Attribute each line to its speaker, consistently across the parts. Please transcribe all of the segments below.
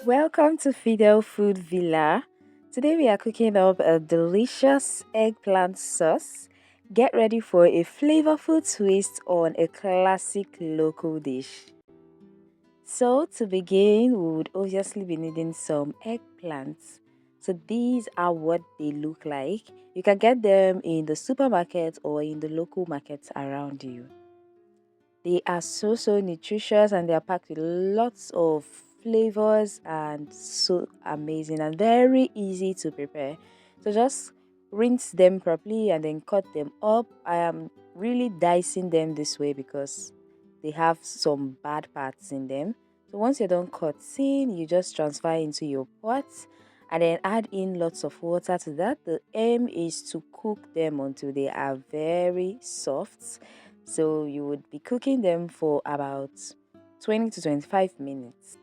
Speaker 1: Welcome to Fidel Food Villa. Today we are cooking up a delicious eggplant sauce. Get ready for a flavorful twist on a classic local dish. So to begin, we would obviously be needing some eggplants. So these are what they look like. You can get them in the supermarket or in the local markets around you. They are so nutritious and they are packed with lots of flavors and so amazing and very easy to prepare. So just rinse them properly and then cut them up. I am really dicing them this way because they have some bad parts in them. So once you're done cutting, you just transfer into your pot and then add in lots of water to that. The aim is to cook them until they are very soft, so you would be cooking them for about 20 to 25 minutes.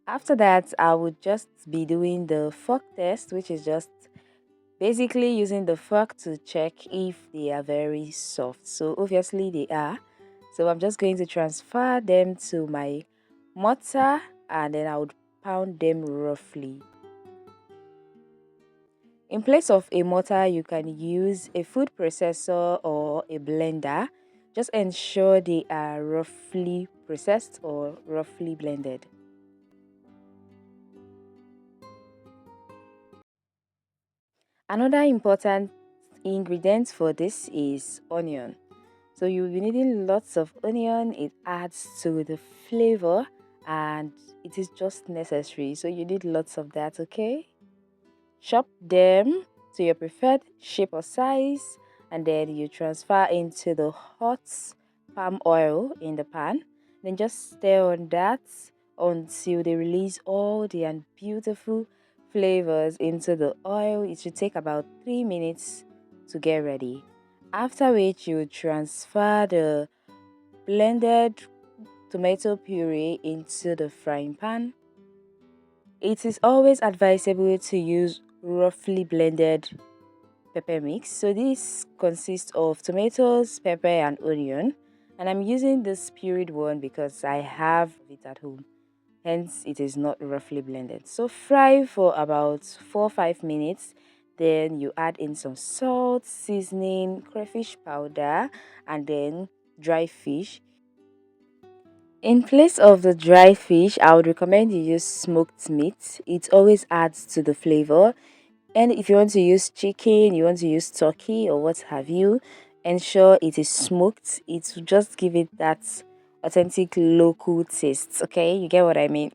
Speaker 1: After that, I would just be doing the fork test, which is just basically using the fork to check if they are very soft. So obviously they are. So I'm just going to transfer them to my mortar and then I would pound them roughly. In place of a mortar, you can use a food processor or a blender. Just ensure they are roughly processed or roughly blended. Another important ingredient for this is onion. So you'll be needing lots of onion. It adds to the flavor and it is just necessary. So you need lots of that, okay? Chop them to your preferred shape or size and then you transfer into the hot palm oil in the pan. Then just stir on that until they release all the beautiful flavors into the oil. It should take about 3 minutes to get ready. After which you transfer the blended tomato puree into the frying pan. It is always advisable to use roughly blended pepper mix. So this consists of tomatoes, pepper and onion. And I'm using this pureed one because I have it at home. Hence it is not roughly blended. So fry for about 4-5 minutes. Then you add in some salt, seasoning, crayfish powder and then dry fish. In place of the dry fish, I would recommend you use smoked meat. It always adds to the flavor. And if you want to use chicken, you want to use turkey or what have you, ensure it is smoked. It will just give it that authentic local taste. Okay, you get what I mean?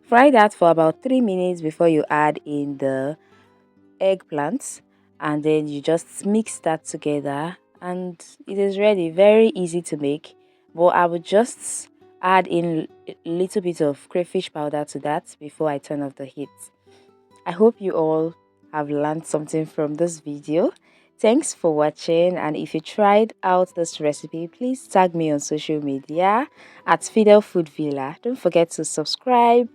Speaker 1: Fry that for about 3 minutes before you add in the eggplants, and then you just mix that together and it is ready. Very easy to make, but I would just add in a little bit of crayfish powder to that before I turn off the heat. I hope you all have learned something from this video. Thanks for watching, and if you tried out this recipe, please tag me on social media at Fidel Food Villa. Don't forget to subscribe,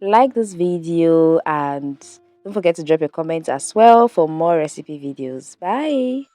Speaker 1: like this video, and don't forget to drop your comments as well for more recipe videos. Bye!